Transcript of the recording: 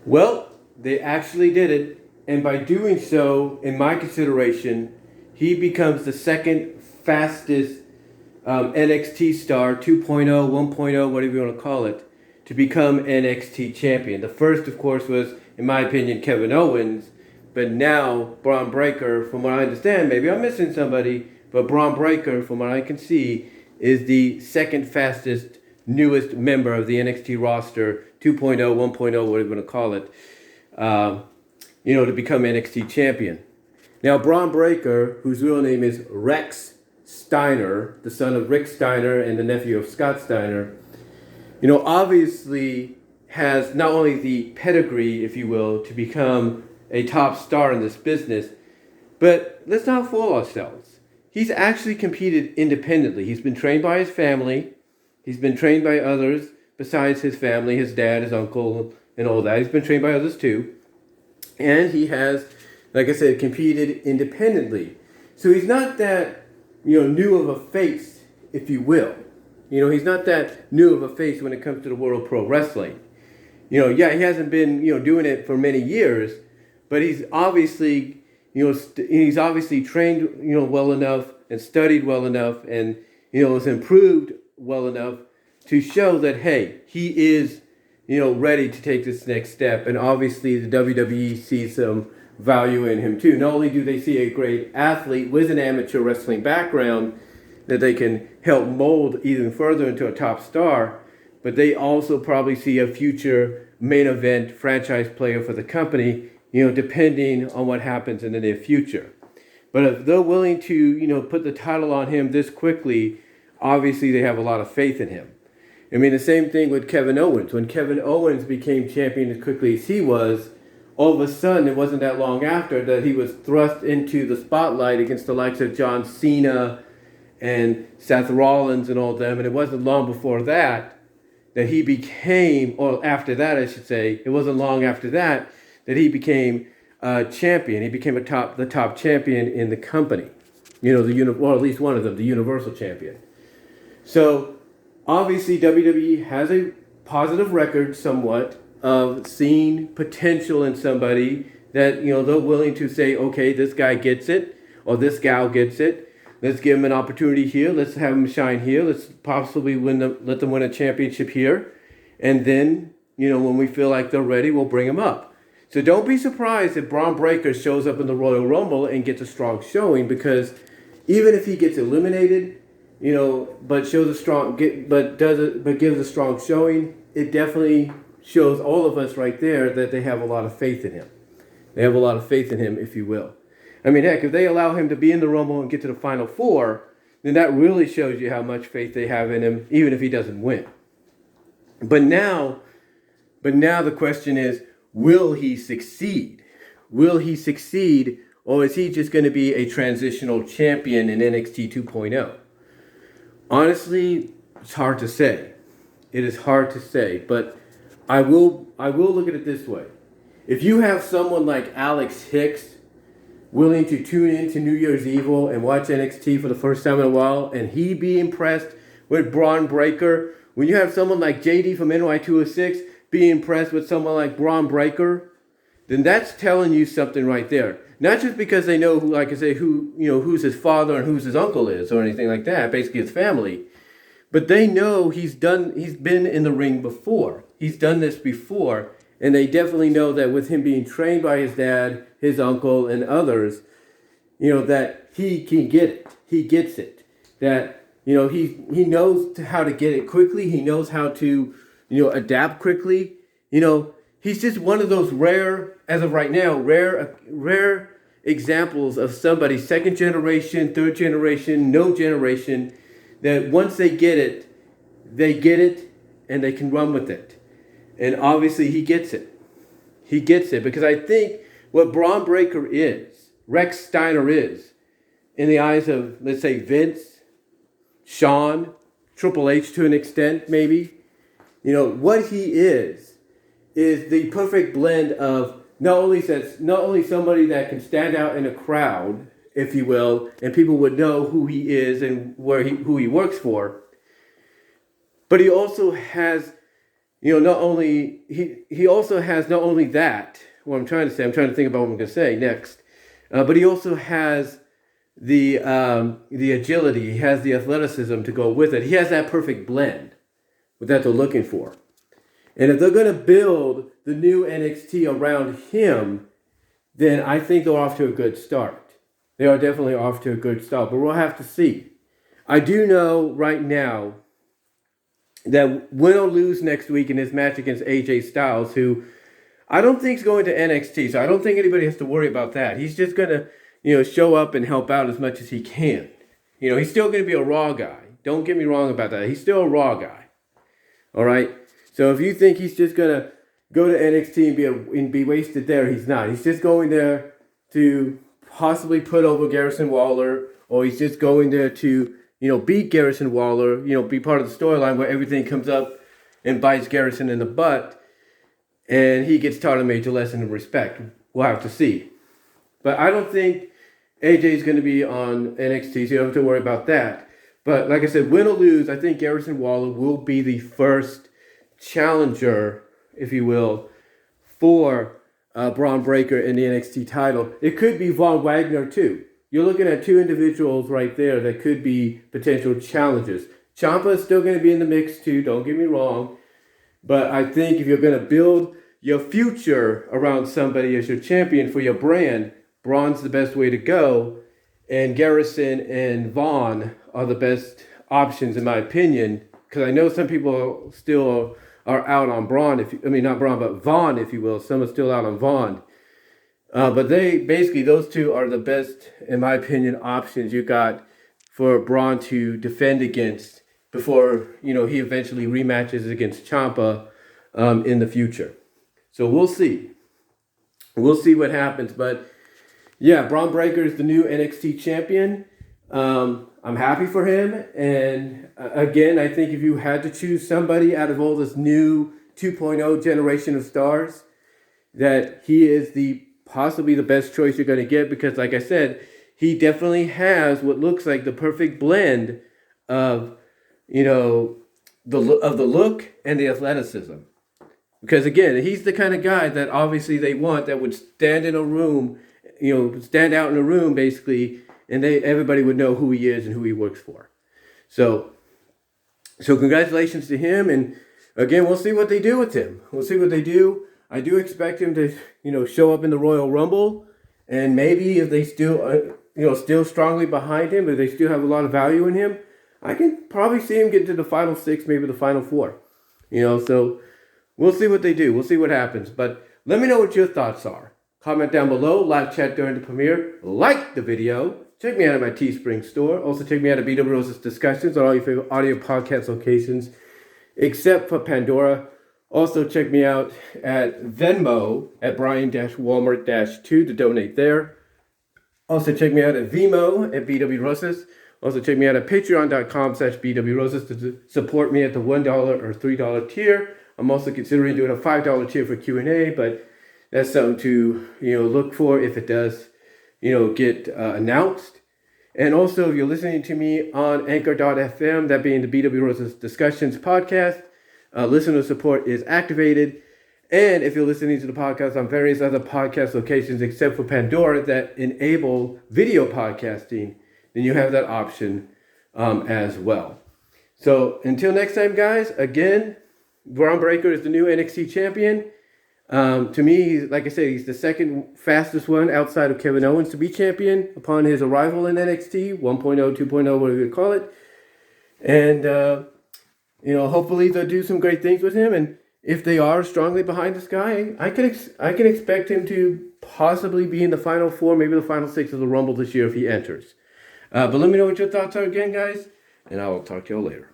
Well, they actually did it, and by doing so, in my consideration, he becomes the second fastest NXT star 2.0, 1.0, whatever you want to call it, to become NXT champion. The first, of course, was, in my opinion, Kevin Owens, but now Bron Breakker, from what I understand, maybe I'm missing somebody, but Bron Breakker, from what I can see, is the second fastest, newest member of the NXT roster, 2.0, 1.0, whatever you want to call it, to become NXT champion. Now, Bron Breakker, whose real name is Rex Steiner, the son of Rick Steiner and the nephew of Scott Steiner, obviously has not only the pedigree, if you will, to become a top star in this business, but let's not fool ourselves. He's actually competed independently. He's been trained by his family. He's been trained by others besides his family, his dad, his uncle, and all that. He's been trained by others too. And he has, like I said, competed independently. So he's not that, new of a face, if you will. He's not that new of a face when it comes to the world of pro wrestling. He hasn't been, doing it for many years, but he's obviously, he's obviously trained, well enough and studied well enough and, has improved well enough to show that, hey, he is, ready to take this next step. And obviously the WWE sees some value in him too. Not only do they see a great athlete with an amateur wrestling background that they can help mold even further into a top star, but they also probably see a future main event franchise player for the company, depending on what happens in the near future. But if they're willing to, put the title on him this quickly, obviously they have a lot of faith in him. I mean, the same thing with Kevin Owens. When Kevin Owens became champion as quickly as he was, all of a sudden, it wasn't that long after that he was thrust into the spotlight against the likes of John Cena and Seth Rollins and all them. And it wasn't long before that he became, or after that, I should say, it wasn't long after that he became champion. He became the top champion in the company. Or at least one of them, the Universal Champion. So obviously WWE has a positive record somewhat of seeing potential in somebody that, they're willing to say, okay, this guy gets it, or this gal gets it. Let's give them an opportunity here. Let's have them shine here. Let's possibly let them win a championship here. And then, when we feel like they're ready, we'll bring them up. So don't be surprised if Bron Breakker shows up in the Royal Rumble and gets a strong showing, because even if he gets eliminated, but gives a strong showing, it definitely shows all of us right there that they have a lot of faith in him. They have a lot of faith in him, if you will. I mean, heck, if they allow him to be in the Rumble and get to the Final Four, then that really shows you how much faith they have in him, even if he doesn't win. But now the question is, will he succeed? Will he succeed, or is he just going to be a transitional champion in NXT 2.0? Honestly, it's hard to say. It is hard to say, but I will look at it this way. If you have someone like Alex Hicks willing to tune into New Year's Evil and watch NXT for the first time in a while, and he be impressed with Bron Breakker, when you have someone like JD from NY206 be impressed with someone like Bron Breakker, then that's telling you something right there. Not just because they know who, like I say, who's his father and who's his uncle is or anything like that, basically his family. But they know he's been in the ring before. He's done this before. And they definitely know that with him being trained by his dad, his uncle, and others, that he can get it. He gets it. That, he knows how to get it quickly. He knows how to, adapt quickly. He's just one of those rare, as of right now, rare examples of somebody, second generation, third generation, no generation, that once they get it, and they can run with it. And obviously he gets it. He gets it because I think what Bron Breakker is, Rex Steiner is, in the eyes of, let's say, Vince, Shawn, Triple H to an extent, maybe, what he is the perfect blend of not only somebody that can stand out in a crowd, if you will, and people would know who he is and who he works for, but he also has not only he also has not only that. What I'm trying to say, I'm trying to think about what I'm going to say next, but he also has the agility. He has the athleticism to go with it. He has that perfect blend that they're looking for. And if they're going to build the new NXT around him, then I think they're off to a good start. They are definitely off to a good start, but we'll have to see. I do know right now that win or lose next week in his match against AJ Styles, who I don't think is going to NXT, so I don't think anybody has to worry about that. He's just going to, show up and help out as much as he can. He's still going to be a Raw guy. Don't get me wrong about that. He's still a Raw guy. All right? So if you think he's just going to go to NXT and be wasted there, he's not. He's just going there to possibly put over Garrison Waller, or he's just going there to, beat Garrison Waller, be part of the storyline where everything comes up and bites Garrison in the butt, and he gets taught a major lesson of respect. We'll have to see. But I don't think AJ is going to be on NXT, so you don't have to worry about that. But like I said, win or lose, I think Garrison Waller will be the first challenger, if you will, for Bron Breakker in the NXT title. It could be Von Wagner too. You're looking at two individuals right there that could be potential challengers. Ciampa is still going to be in the mix too, don't get me wrong. But I think if you're going to build your future around somebody as your champion for your brand, Braun's the best way to go. And Garrison and Vaughn are the best options in my opinion. Because I know some people still are out on Braun, not Braun, but Vaughn, if you will. Some are still out on Vaughn. But those two are the best, in my opinion, options you got for Braun to defend against before, he eventually rematches against Ciampa in the future. So we'll see. We'll see what happens. But yeah, Bron Breakker is the new NXT champion. I'm happy for him. And again, I think if you had to choose somebody out of all this new 2.0 generation of stars, that he is possibly the best choice you're going to get, because like I said, he definitely has what looks like the perfect blend of, the look and the athleticism. Because again, he's the kind of guy that obviously they want, that would stand in a room, stand out in a room basically, and everybody would know who he is and who he works for. So congratulations to him. And again, we'll see what they do with him. We'll see what they do. I do expect him to, show up in the Royal Rumble. And maybe if they still, still strongly behind him, if they still have a lot of value in him, I can probably see him get to the final 6, maybe the final 4. So we'll see what they do. We'll see what happens. But let me know what your thoughts are. Comment down below. Live chat during the premiere. Like the video. Check me out at my Teespring store. Also check me out at BW Rose's Discussions on all your favorite audio podcast locations, except for Pandora. Also check me out at Venmo at Brian-Walmart-2 to donate there. Also check me out at VENMO at BW Roses. Also check me out at patreon.com/BW Roses to support me at the $1 or $3 tier. I'm also considering doing a $5 tier for Q&A, but that's something to look for if it does get announced. And also, if you're listening to me on Anchor.fm, that being the BW Roses Discussions podcast, listener support is activated. And if you're listening to the podcast on various other podcast locations except for Pandora that enable video podcasting, then you have that option as well. So until next time, guys, again, Bron Breakker is the new NXT champion. To me, like I said, he's the second fastest one outside of Kevin Owens to be champion upon his arrival in NXT 1.0, 2.0, whatever you call it. And, hopefully they'll do some great things with him. And if they are strongly behind this guy, I can expect him to possibly be in the final 4, maybe the final 6 of the Rumble this year if he enters. But let me know what your thoughts are again, guys. And I will talk to you all later.